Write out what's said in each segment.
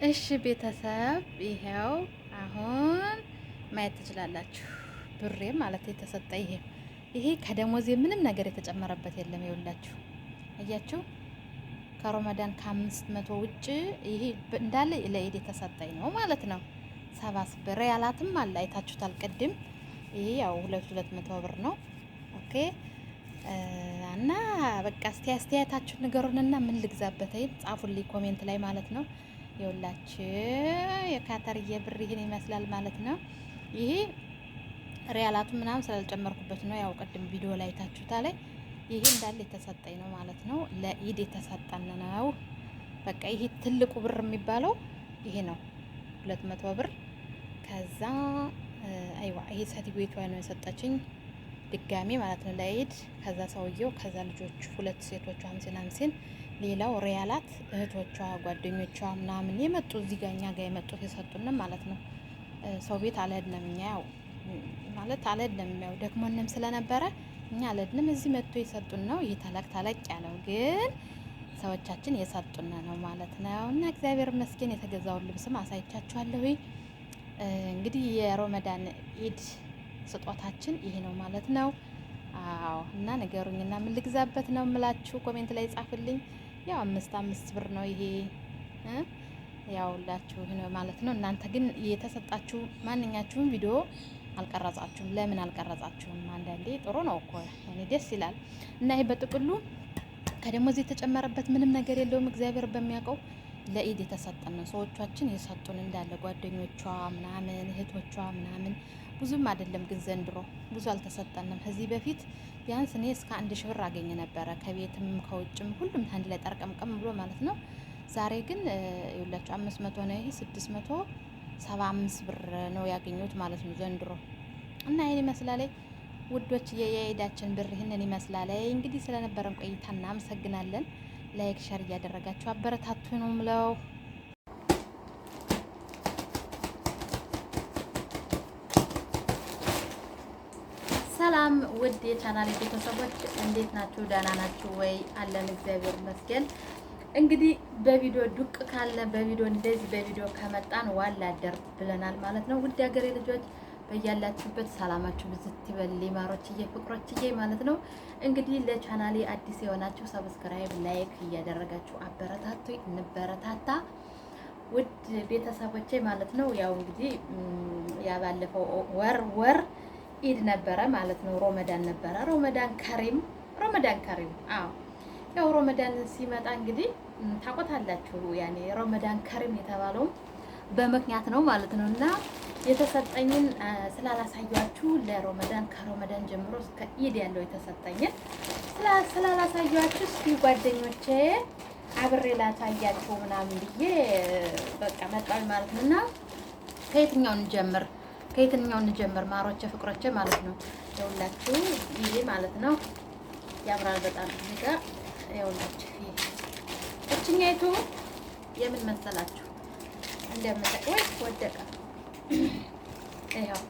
እሺ ቤተሰብ ይሄው አሁን ማየት ትችላላችሁ። ብሬ ማለት የተሰጠ ይሄ ከደሞዜ ምንም ነገር የተጨመረበት የለም። ይኸውላችሁ አያችሁ፣ ከረመዳን ከ500 ውጭ ይሄ እንዳለ ለኢድ የተሰጠኝ ነው ማለት ነው። 7 ብር ያላትም አለ አይታችሁታል ቅድም። ይሄ ያው 200 ብር ነው። ኦኬ እና በቃ እስቲ አስተያየታችሁ ንገሩንና ምን ልግዛበት ጻፉልኝ ኮሜንት ላይ ማለት ነው። የሁላችሁ የካተርዬ ብር ይሄን ይመስላል ማለት ነው። ይሄ ሪያላቱ ምናምን ስላልጨመርኩበት ነው። ያው ቅድም ቪዲዮ ላይ ታችሁታል። ይሄ እንዳለ የተሰጠኝ ነው ማለት ነው። ለኢድ የተሰጠን ነው። በቃ ይሄ ትልቁ ብር የሚባለው ይሄ ነው 200 ብር። ከዛ አይዋ ይሄ ሴትዮዋ ነው የሰጠችኝ ድጋሚ ማለት ነው ለኢድ። ከዛ ሰውየው፣ ከዛ ልጆቹ ሁለት ሴቶቹ 50 ሌላው ሪያላት እህቶቿ ጓደኞቿ ምናምን የመጡ እዚህ ጋር እኛ ጋር የመጡት የሰጡን ማለት ነው። ሰው ቤት አልሄድንም እኛ ያው ማለት አልሄድንም ያው ደክሞንም ስለነበረ እኛ አልሄድንም። እዚህ መጥቶ የሰጡን ነው። ይሄ ተለቅ ያለው ግን ሰዎቻችን የሰጡን ነው ማለት ነው። እና እግዚአብሔር ይመስገን የተገዛውን ልብስም አሳይቻችኋለሁ። እንግዲህ የረመዳን ኢድ ስጦታችን ይሄ ነው ማለት ነው። አዎ እና ንገሩኝና ምን ልግዛበት ነው የምላችሁ ኮሜንት ላይ ጻፍልኝ። ያው 5 ብር ነው ይሄ ያውላችሁ ነው ማለት ነው። እናንተ ግን የተሰጣችሁ ማንኛችሁም ቪዲዮ አልቀረጻችሁም። ለምን አልቀረጻችሁም? አንዳንዴ ጥሩ ነው እኮ እኔ ደስ ይላል። እና ይሄ በጥቅሉ ከደሞዝ የተጨመረበት ምንም ነገር የለውም። እግዚአብሔር በሚያውቀው ለኢድ የተሰጠን ነው። ሰዎቻችን የሰጡን እንዳለ ጓደኞቿ ምናምን እህቶቿ ምናምን ብዙም አይደለም ግን ዘንድሮ ብዙ አልተሰጠንም። ከዚህ በፊት ቢያንስ እኔ እስከ 1000 ብር አገኘ ነበረ ከቤትም ከውጭም ሁሉም አንድ ላይ ጠርቀምቀም ብሎ ማለት ነው። ዛሬ ግን ይኸውላችሁ 500 ነው። ይሄ 675 ብር ነው ያገኘሁት ማለት ነው ዘንድሮ። እና ይሄን ይመስላል ውዶች፣ የኢዳችን ብር ይሄንን ይመስላል። እንግዲህ ስለነበረን ቆይታ እናመሰግናለን። ላይክ ሸር እያደረጋችሁ አበረታቱ ነው ምለው። ሰላም ውድ የቻናሌ ቤተሰቦች እንዴት ናችሁ? ደህና ናችሁ ወይ? አለን እግዚአብሔር ይመስገን። እንግዲህ በቪዲዮ ዱቅ ካለ በቪዲዮ እንደዚህ በቪዲዮ ከመጣን ዋላ አደር ብለናል ማለት ነው። ውድ ሀገሬ ልጆች በያላችሁበት ሰላማችሁ ብዝት ይበል ማሮችዬ ፍቅሮችዬ ማለት ነው። እንግዲህ ለቻናሌ አዲስ የሆናችሁ ሰብስክራይብ ላይክ እያደረጋችሁ አበረታቱ፣ እንበረታታ ውድ ቤተሰቦቼ ማለት ነው። ያው እንግዲህ ያባለፈው ወር ኢድ ነበረ ማለት ነው። ሮመዳን ነበረ። ሮመዳን ከሪም። አዎ ያው ሮመዳን ሲመጣ እንግዲህ ታቆታላችሁ ያኔ ሮመዳን ከሪም የተባለው በምክንያት ነው ማለት ነው። እና የተሰጠኝን ስላላሳያችሁ ለሮመዳን ከሮመዳን ጀምሮ እስከ ኢድ ያለው የተሰጠኝን ስላላሳያችሁ እስኪ ጓደኞቼ አብሬ ላሳያችሁ ምናምን ብዬ በቃ መጣሁ ማለት ነው። እና ከየትኛው እንጀምር ማሮቼ ፍቅሮቼ ማለት ነው። ይኸውላችሁ ይሄ ማለት ነው ያምራል በጣም እዚህ ጋር ይኸውላችሁ እችኛይቱ የምን መሰላችሁ እንደምታውቁ ወደቀ። ይሄው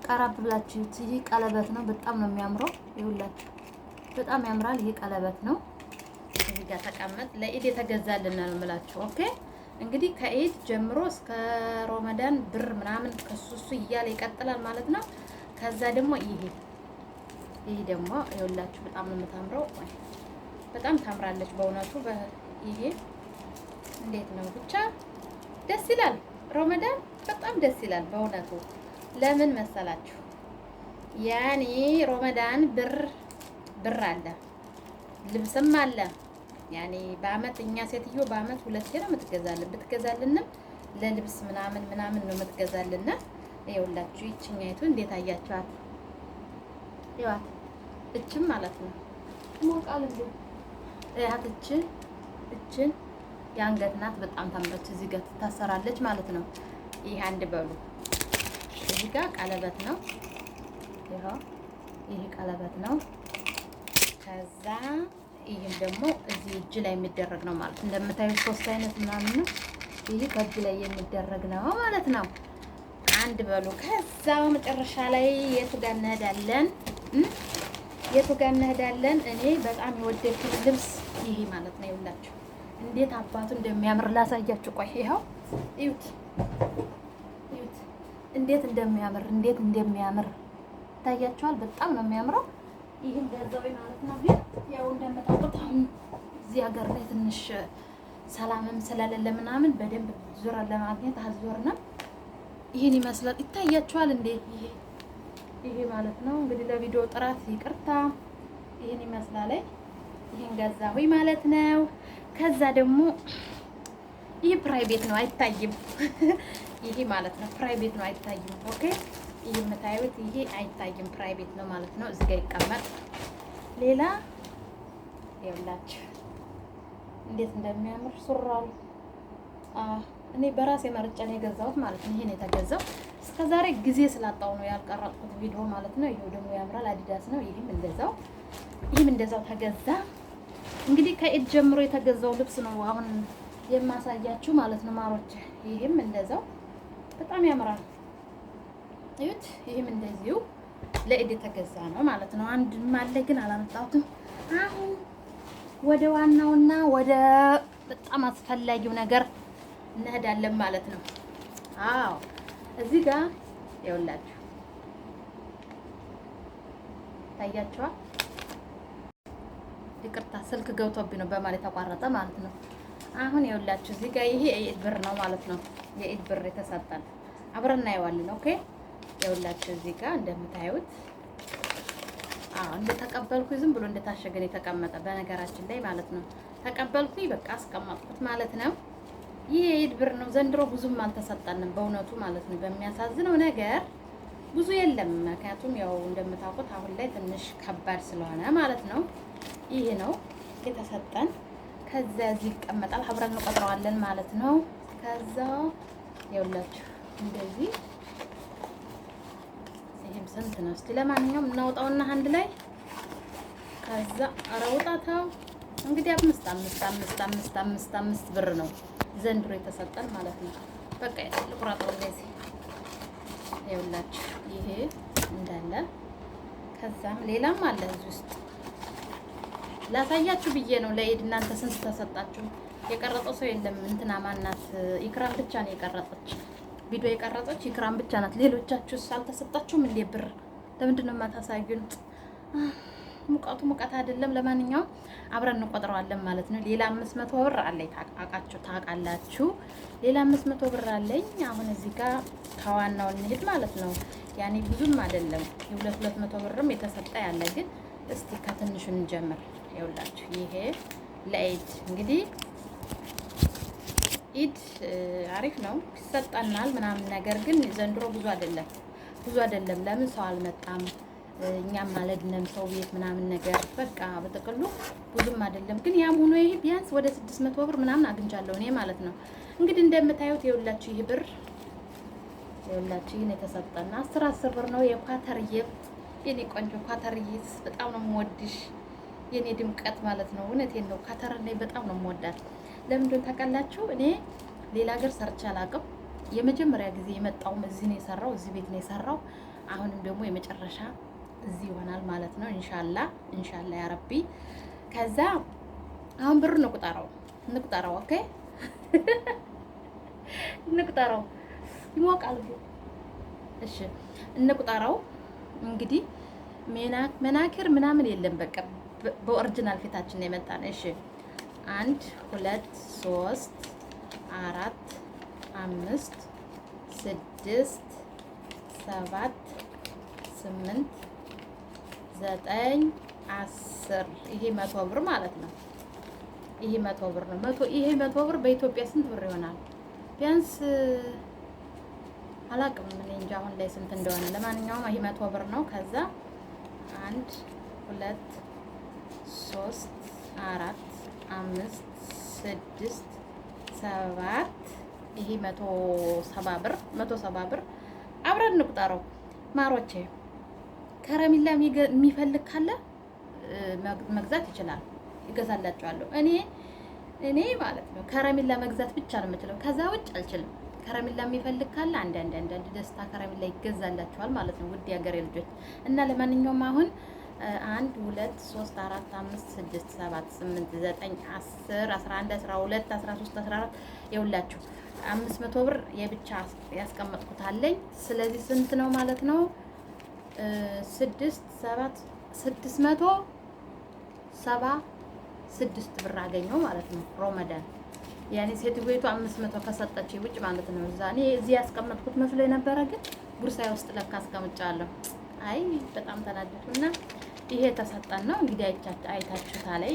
ቀረብ ብላችሁ ይሄ ቀለበት ነው። በጣም ነው የሚያምረው። ይኸውላችሁ በጣም ያምራል። ይሄ ቀለበት ነው። እዚህ ጋር ተቀመጥ ለኢድ የተገዛልን ነው የምላችሁ። ኦኬ እንግዲህ ከኢድ ጀምሮ እስከ ሮመዳን ብር ምናምን ከሱሱ እያለ ይቀጥላል ማለት ነው። ከዛ ደግሞ ይሄ ደግሞ ይኸውላችሁ በጣም ነው የምታምረው። በጣም ታምራለች በእውነቱ። ይሄ እንዴት ነው ብቻ ደስ ይላል። ሮመዳን በጣም ደስ ይላል በእውነቱ። ለምን መሰላችሁ? ያኔ ሮመዳን ብር አለ፣ ልብስም አለ። ያኔ በአመት እኛ ሴትዮ በአመት 2 ነው ብትገዛልንም ለልብስ ምናምን ነው የምትገዛልና ይኸውላችሁ ይችኛይቱ እንዴት አያችኋት? ይዋት እችም ማለት ነው ሞቃል እንዴ ያት እችን የአንገት ናት። በጣም ታምራለች። እዚህ ጋር ትታሰራለች ማለት ነው። ይሄ አንድ በሉ። እዚህ ጋር ቀለበት ነው። ይሄ ቀለበት ነው። ከዛ ይሄም ደግሞ እዚህ እጅ ላይ የሚደረግ ነው ማለት እንደምታዩት 3 አይነት ምናምን ነው። ይሄ ከእጅ ላይ የሚደረግ ነው ማለት ነው። አንድ በሉ። ከዛ መጨረሻ ላይ የቱ ጋር እንሄዳለን? እኔ በጣም የወደድኩት ልብስ ይሄ ማለት ነው። ይኸውላችሁ እንዴት አባቱ እንደሚያምር ላሳያችሁ። ቆይ ይኸው እዩት፣ እዩት እንዴት እንደሚያምር ይታያችኋል። በጣም ነው የሚያምረው። ይህን ገዛው ማለት ነው። ግን ያው እንደምታውቁት አሁን እዚህ ሀገር ላይ ትንሽ ሰላምም ስለሌለ ምናምን በደንብ ዙረን ለማግኘት አልዞርንም። ይህን ይመስላል። ይታያችኋል እንዴ? ይሄ ማለት ነው እንግዲህ ለቪዲዮ ጥራት ይቅርታ። ይህን ይመስላል። ይህን ገዛሁኝ ማለት ነው። ከዛ ደግሞ ይህ ፕራይቬት ነው አይታይም። ይሄ ማለት ነው ፕራይቬት ነው አይታይም። ኦኬ ይሄ የምታዩት ይሄ አይታይም፣ ፕራይቬት ነው ማለት ነው። እዚህ ጋር ይቀመጥ። ሌላ ይኸውላችሁ እንዴት እንደሚያምር ሱራው እኔ በራሴ መርጬ ነው የገዛሁት ማለት ነው። ይሄ ነው የተገዛው። እስከዛሬ ጊዜ ስላጣው ነው ያልቀረጥኩት ቪዲዮ ማለት ነው። ይሄው ደግሞ ያምራል፣ አዲዳስ ነው። ይሄም እንደዛው ተገዛ። እንግዲህ ከኢድ ጀምሮ የተገዛው ልብስ ነው አሁን የማሳያችሁ ማለት ነው ማሮች። ይሄም እንደዛው በጣም ያምራል። እዩት። ይሄም እንደዚሁ ለኢድ የተገዛ ነው ማለት ነው። አንድም አለ ግን አላመጣሁትም። አሁን ወደ ዋናውና ወደ በጣም አስፈላጊው ነገር እንሄዳለን ማለት ነው። አዎ እዚህ ጋር ይኸውላችሁ ታያችኋል። ይቅርታ ስልክ ገብቶብኝ ነው በማለት ተቋረጠ ማለት ነው። አሁን ይኸውላችሁ እዚህ ጋር ይሄ የኢድ ብር ነው ማለት ነው። የኢድ ብር የተሰጠን አብረን እናየዋለን። ኦኬ ይኸውላችሁ እዚህ ጋር እንደምታዩት እንደተቀበልኩኝ ዝም ብሎ እንደታሸገን የተቀመጠ በነገራችን ላይ ማለት ነው። ተቀበልኩኝ በቃ አስቀመጥኩት ማለት ነው። ይህ የኢድ ብር ነው። ዘንድሮ ብዙም አልተሰጠንም በእውነቱ ማለት ነው። በሚያሳዝነው ነገር ብዙ የለም። ምክንያቱም ያው እንደምታውቁት አሁን ላይ ትንሽ ከባድ ስለሆነ ማለት ነው። ይሄ ነው የተሰጠን። ከዛ እዚህ ይቀመጣል፣ አብረን እንቆጥረዋለን ማለት ነው። ከዛ ይኸውላችሁ እንደዚህ ይሄም ስንት ነው? እስቲ ለማንኛውም እናውጣውና አንድ ላይ ከዛ አረውጣታው እንግዲህ አምስት ብር ነው ዘንድሮ የተሰጠን ማለት ነው። በቃ ልቁራጠው እንደዚህ ይኸውላችሁ ይሄ እንዳለ። ከዛም ሌላም አለ እዚህ ውስጥ ላሳያችሁ ብዬ ነው ለኢድ። እናንተ ስንት ተሰጣችሁ? የቀረጠው ሰው የለም። እንትና ማናት? ኢክራም ብቻ ነው የቀረጠች ቪዲዮ የቀረጠች ኢክራም ብቻ ናት። ሌሎቻችሁስ አልተሰጣችሁም እንዴ ብር? ለምንድን ነው የማታሳዩን? ሙቀቱ ሙቀት አይደለም። ለማንኛውም አብረን እንቆጥረዋለን ማለት ነው። ሌላ 500 ብር አለኝ ታውቃላችሁ። ሌላ 500 ብር አለኝ። አሁን እዚህ ጋር ከዋናው እንሄድ ማለት ነው። ያኔ ብዙም አይደለም። የ200 ብርም የተሰጠ ያለ ግን እስቲ ከትንሹ እንጀምር። ይኸውላችሁ ይሄ ለኢድ እንግዲህ ኢድ አሪፍ ነው ይሰጠናል ምናምን፣ ነገር ግን ዘንድሮ ብዙ አይደለም። ለምን ሰው አልመጣም፣ እኛም አልሄድንም ሰው ቤት ምናምን ነገር በቃ በጥቅሉ ብዙም አይደለም። ግን ያም ሆኖ ይሄ ቢያንስ ወደ 600 ብር ምናምን አግኝቻለሁ እኔ ማለት ነው። እንግዲህ እንደምታዩት ይኸውላችሁ ይሄ ብር ይኸውላችሁ ይሄን የተሰጠና 10 ብር ነው። የኳተርዬ የኔ ቆንጆ ኳተርዬ በጣም ነው የምወድሽ የኔ ድምቀት ማለት ነው። እውነቴን ነው። ኳተር ላይ በጣም ነው የምወዳት። ለምንድን ታውቃላችሁ? እኔ ሌላ ሀገር ሰርቼ አላውቅም። የመጀመሪያ ጊዜ የመጣውም እዚህ ነው የሰራው፣ እዚህ ቤት ነው የሰራው። አሁንም ደግሞ የመጨረሻ እዚህ ይሆናል ማለት ነው። ኢንሻአላ ያ ረቢ። ከዛ አሁን ብር እንቁጠረው። ኦኬ እንቁጠረው። ይሞቃል ግን እሺ እንቁጠረው። እንግዲህ መናክር ምናምን የለም። በቃ በኦሪጂናል ፊታችን ነው የመጣን። እሺ 1 2 3 4 5 6 7 8 9 10 ይሄ 100 ብር ማለት ነው። ይሄ 100 ብር ነው። ይሄ 100 ብር በኢትዮጵያ ስንት ብር ይሆናል? ቢያንስ አላውቅም እኔ እንጃ አሁን ላይ ስንት እንደሆነ። ለማንኛውም ይሄ 100 ብር ነው። ከዛ 1 2 3 4 5 6 7 ይሄ 170 ብር አብረን እንቁጠረው ማሮቼ። ከረሚላ የሚፈልግ ካለ መግዛት ይችላል፣ ይገዛላችኋለሁ። እኔ ማለት ነው ከረሚላ መግዛት ብቻ ነው የምችለው፣ ከዛ ውጭ አልችልም። ከረሚላ የሚፈልግ ካለ አንድ ደስታ ከረሚላ ይገዛላችኋል ማለት ነው። ውድ የሀገሬ ልጆች እና ለማንኛውም አሁን 1 2 3 4 5 6 7 8 9 10 11 12 13 14 ይኸውላችሁ 500 ብር የብቻ ያስቀመጥኩት አለኝ። ስለዚህ ስንት ነው ማለት ነው? 676 ብር አገኘው ማለት ነው። ሮመዳን ያኔ ሴትቤቱ 500 ከሰጠች ውጭ ማለት ነው። እዛ እኔ እዚህ ያስቀመጥኩት መስሎ የነበረ ግን ጉርሳዬ ውስጥ ለካ አስቀምጫለሁ። አይ በጣም ተናደድኩና ይሄ የተሰጠን ነው እንግዲህ አይታችሁታ ላይ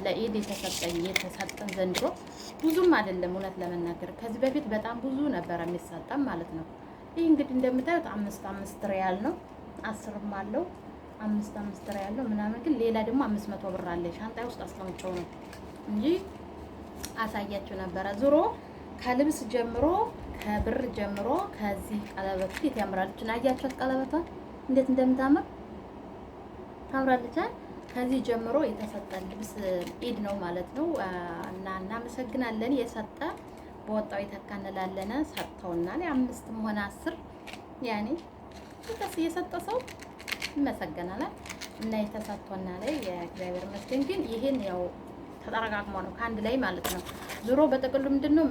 ለኢድ የተሰጠን ዘንድሮ ብዙም አይደለም እውነት ለመናገር ከዚህ በፊት በጣም ብዙ ነበር የሚሰጠን ማለት ነው። ይህ እንግዲህ እንደምታዩት 5 ሪያል ነው። 10ም አለው 5 ሪያል ነው ምናምን ግን ሌላ ደግሞ 500 ብር አለ ሻንጣይ ውስጥ አስቀምጨው ነው እንጂ አሳያችሁ ነበረ። ዙሮ ከልብስ ጀምሮ ከብር ጀምሮ ከዚህ ቀለበት እንዴት ያምራለች! አያችኋት ቀለበቷን እንዴት እንደምታምር ታምራለች። ከዚህ ጀምሮ የተሰጠን ልብስ ኢድ ነው ማለት ነው እና እናመሰግናለን። የሰጠ በወጣው የተካነላለነ ሰጥተውናል። 5ም ሆነ 10 ያኔ ደስ የሰጠ ሰው ይመሰገናል እና የተሰጥቶናል። የእግዚአብሔር ይመስገን። ግን ይሄን ያው ተጠረቃቅሞ ነው ከአንድ ላይ ማለት ነው። ዙሮ በጥቅሉ ምንድነው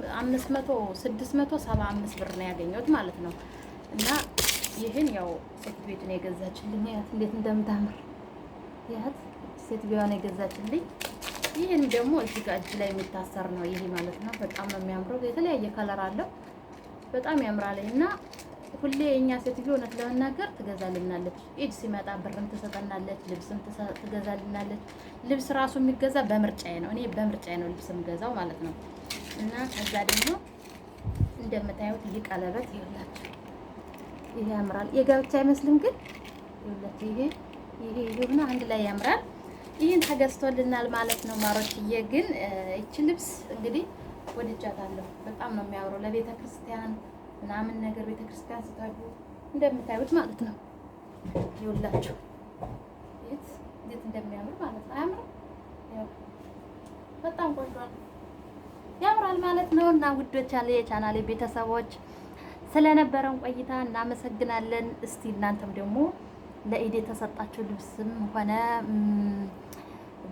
675 ብር ነው ያገኘሁት ማለት ነው። እና ይህን ያው ሴት ቤት ነው የገዛችልኝ። ያት እንዴት እንደምታምር ያት ሴት ቤት ነው የገዛችልኝ። ይህን ደግሞ እዚህ ጋር እጅ ላይ የሚታሰር ነው ይሄ ማለት ነው። በጣም ነው የሚያምረው። የተለያየ ከለር አለው። በጣም ያምራል እና ሁሌ የኛ ሴትዮ እውነት ለመናገር ትገዛልናለች። ኢድ ሲመጣ ብርም ትሰጠናለች፣ ልብስም ትገዛልናለች። ልብስ ራሱ የሚገዛ በምርጫዬ ነው። እኔ በምርጫዬ ነው ልብስ የምገዛው ማለት ነው። እና ከዛ ደግሞ እንደምታዩት ይሄ ቀለበት ይኸውላችሁ፣ ይሄ ያምራል። የጋብቻ አይመስልም ግን ይኸውላችሁ፣ ይሄ ሆነ አንድ ላይ ያምራል። ይህን ተገዝቶልናል ማለት ነው ማሮችዬ። ግን እቺ ልብስ እንግዲህ ወድጃታለሁ። በጣም ነው የሚያምረው ለቤተ ክርስቲያን ምናምን ነገር ቤተ ክርስቲያን ስትሄዱ እንደምታዩት ማለት ነው። ይኸውላችሁ እንዴት እንደሚያምር ማለት ነው። አያምርም? ያው በጣም ቆንጆ ነው፣ ያምራል ማለት ነው። እና ውዶች ያለ የቻናሌ ቤተሰቦች ስለነበረን ቆይታ እናመሰግናለን። እስቲ እናንተም ደግሞ ለኢድ የተሰጣችሁ ልብስም ሆነ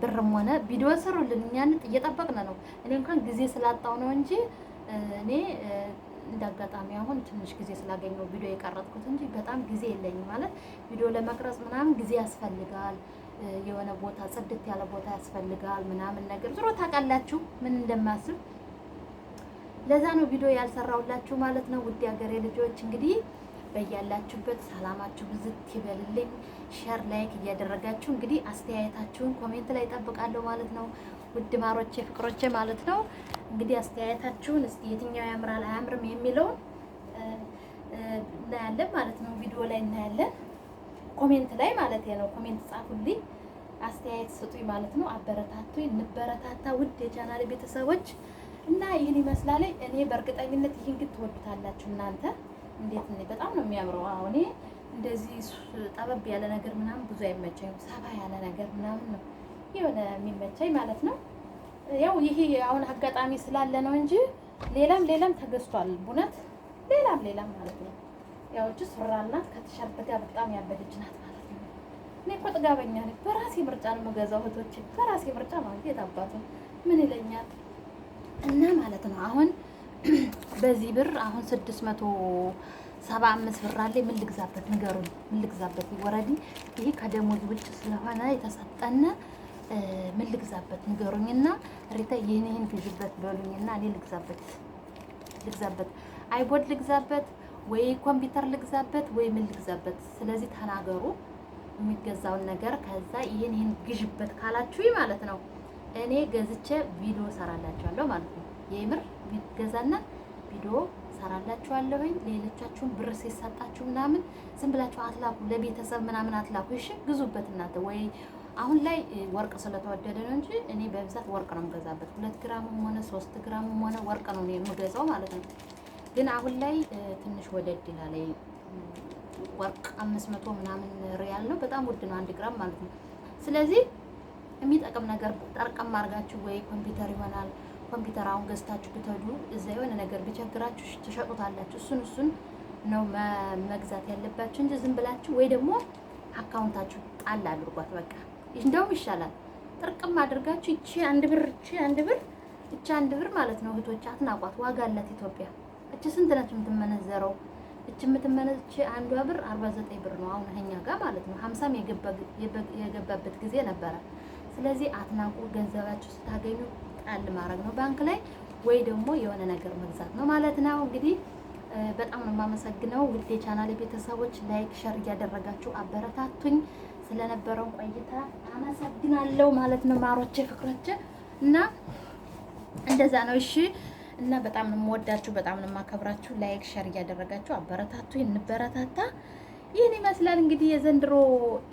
ብርም ሆነ ቪዲዮ ስሩልን። እኛን እየጠበቅን ነው። እኔ እንኳን ጊዜ ስላጣው ነው እንጂ እኔ እንዳጋጣሚ አሁን ትንሽ ጊዜ ስላገኘው ቪዲዮ የቀረጥኩት እንጂ በጣም ጊዜ የለኝም። ማለት ቪዲዮ ለመቅረጽ ምናምን ጊዜ ያስፈልጋል። የሆነ ቦታ ጽድት ያለ ቦታ ያስፈልጋል ምናምን ነገር ዙሮ ታውቃላችሁ ምን እንደማስብ። ለዛ ነው ቪዲዮ ያልሰራሁላችሁ ማለት ነው። ውድ ሀገሬ ልጆች እንግዲህ በያላችሁበት ሰላማችሁ ብዝት ይበልልኝ። ሼር ላይክ እያደረጋችሁ እንግዲህ አስተያየታችሁን ኮሜንት ላይ እጠብቃለሁ ማለት ነው። ውድ ማሮቼ ፍቅሮቼ ማለት ነው። እንግዲህ አስተያየታችሁን እስቲ የትኛው ያምራል አያምርም የሚለውን እናያለን ማለት ነው። ቪዲዮ ላይ እናያለን። ኮሜንት ላይ ማለት ነው። ኮሜንት ጻፉልኝ፣ አስተያየት ስጡኝ ማለት ነው። አበረታቱኝ፣ እንበረታታ ውድ የቻናል ቤተሰቦች እና ይህን ይመስላል። እኔ በእርግጠኝነት ይህን ግን ትወዱታላችሁ እናንተ። እንዴት ነው? በጣም ነው የሚያምረው። አሁን እንደዚህ ጠበብ ያለ ነገር ምናምን ብዙ አይመቸኝም። ሰፋ ያለ ነገር ምናምን ነው የሆነ የሚመቸኝ ማለት ነው። ያው ይሄ አሁን አጋጣሚ ስላለ ነው እንጂ ሌላም ተገዝቷል። ቡነት ሌላም ማለት ነው። ያው እቺ ሱራና ከቲሸርት ጋር በጣም ያበደች ናት ማለት ነው። እኔ እኮ ጥጋበኛ ነኝ። በራሴ ምርጫ ነው የምገዛው እህቶቼ፣ በራሴ ምርጫ ነው። የታባቱ ምን ይለኛል እና ማለት ነው። አሁን በዚህ ብር አሁን 675 ብር አለ። ምን ልግዛበት ንገሩኝ፣ ምን ልግዛበት? ወረዲ ይሄ ከደሞዝ ውጭ ስለሆነ የተሰጠነ ምን ልግዛበት ንገሩኝና ሪታ ይሄን ግዥበት በሉኝና እኔ ልግዛበት አይቦድ ልግዛበት ወይ ኮምፒውተር ልግዛበት ወይ ምን ልግዛበት? ስለዚህ ተናገሩ የሚገዛውን ነገር። ከዛ ይሄን ግዥበት ካላችሁ ማለት ነው እኔ ገዝቼ ቪዲዮ ሰራላችኋለሁ ማለት ነው። የምር ገዛና ቪዲዮ ሰራላችኋለሁ። ሌሎቻችሁን ብር ሲሰጣችሁ ምናምን ዝም ብላችሁ አትላኩ፣ ለቤተሰብ ምናምን አትላኩ። እሺ ግዙበት እናንተ። ወይ አሁን ላይ ወርቅ ስለተወደደ ነው እንጂ እኔ በብዛት ወርቅ ነው የምገዛበት። 2 ግራምም ሆነ 3 ግራምም ሆነ ወርቅ ነው እኔ የምገዛው ማለት ነው። ግን አሁን ላይ ትንሽ ወደድ ይላል። ወርቅ 500 ምናምን ሪያል ነው። በጣም ውድ ነው 1 ግራም ማለት ነው። ስለዚህ የሚጠቅም ነገር ጠርቀም አድርጋችሁ ወይ ኮምፒውተር ይሆናል። ኮምፒውተር አሁን ገዝታችሁ ብትሄዱ እዛ የሆነ ነገር ቢቸግራችሁ ትሸጡታላችሁ። እሱን ነው መግዛት ያለባችሁ እንጂ ዝም ብላችሁ ወይ ደግሞ አካውንታችሁ ጣል አድርጓት። በቃ እንደውም ይሻላል ጥርቅም አድርጋችሁ ይቺ አንድ ብር ማለት ነው እህቶች፣ አትናቋት። ዋጋ አላት ኢትዮጵያ። እቺ ስንት ነች የምትመነዘረው? እቺ የምትመነዘች አንዷ ብር 49 ብር ነው አሁን እኛ ጋር ማለት ነው። 50ም የገባበት ጊዜ ነበረ። ስለዚህ አትናቁ። ገንዘባችሁ ስታገኙ ጣል ማድረግ ነው ባንክ ላይ ወይ ደግሞ የሆነ ነገር መግዛት ነው ማለት ነው። እንግዲህ በጣም ነው የማመሰግነው ውድ የቻናሌ ቤተሰቦች፣ ላይክ ሸር እያደረጋችሁ አበረታቱኝ። ስለነበረው ቆይታ አመሰግናለሁ ማለት ነው ማሮቼ፣ ፍቅሮቼ እና እንደዛ ነው። እሺ እና በጣም ነው የምወዳችሁ፣ በጣም ነው የማከብራችሁ። ላይክ ሸር እያደረጋችሁ አበረታቱኝ፣ እንበረታታ። ይህን ይመስላል እንግዲህ የዘንድሮ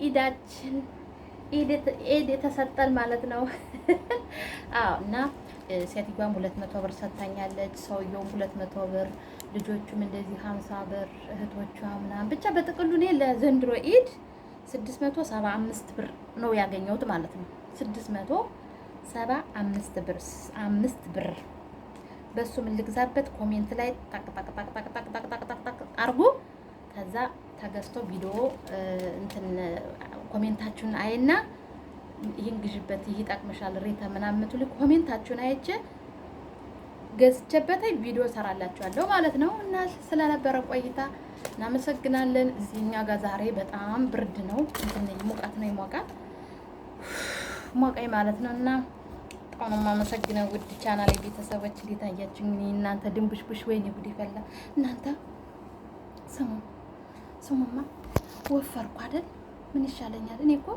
ኢዳችን ኢድ የተሰጠን ማለት ነው። አዎ እና ሴትዮዋም 200 ብር ሰጥታኛለች፣ ሰውየውም 200 ብር፣ ልጆቹም እንደዚህ 50 ብር፣ እህቶቿ ምናምን ብቻ በጥቅሉ እኔ ለዘንድሮ ኢድ 675 ብር ነው ያገኘሁት ማለት ነው። 675 ብር 5 ብር በሱ ምን ልግዛበት? ኮሜንት ላይ ታቅ አርጉ። ከዛ ተገዝቶ ቪዲዮ እንትን ኮሜንታችሁን አይና ይሄን ግዥበት፣ ይሄ ይጠቅምሻል ሬታ ምናምን የምትሉ ኮሜንታችሁን አይቼ ገዝቼበት ቪዲዮ ሰራላችኋለሁ ማለት ነው። እና ስለነበረ ቆይታ እናመሰግናለን። እዚህኛ ጋር ዛሬ በጣም ብርድ ነው፣ እንትን ሙቀት ነው፣ ይሞቃል ሞቀኝ ማለት ነው። እና በጣም ነው የማመሰግነው ውድ ቻናሌ ቤተሰቦች፣ እንዴት አያችሁኝ እናንተ? ድንቡሽቡሽ ወይኔ ጉድ ይፈላ እናንተ። ስሙማ ወፈርኩ አይደል? ምን ይሻለኛል? እኔ እኮ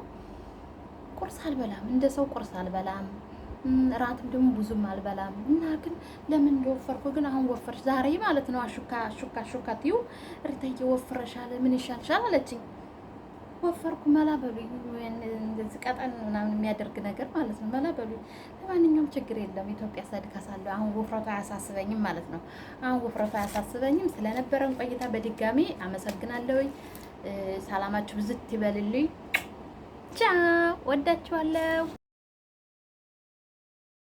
ቁርስ አልበላም፣ እንደ ሰው ቁርስ አልበላም፣ እራትም ደግሞ ብዙም አልበላም። እና ግን ለምን እንደወፈርኩ ግን አሁን ወፈርሽ ዛሬ ማለት ነው። አሹካ ትዩ ሪታዬ ወፍረሻል፣ ምን ይሻልሻል አለችኝ። ወፈርኩ። መላ በሉኝ። እንደዚህ ቀጠን ምናምን የሚያደርግ ነገር ማለት ነው። መላ በሉኝ። ለማንኛውም ችግር የለም። ኢትዮጵያ ሰድካሳለሁ። አሁን ውፍረቱ አያሳስበኝም ማለት ነው። አሁን ውፍረቱ አያሳስበኝም። ስለነበረን ቆይታ በድጋሚ አመሰግናለሁ። ሰላማችሁ ብዝት ይበልልኝ። ቻው፣ ወዳችኋለሁ።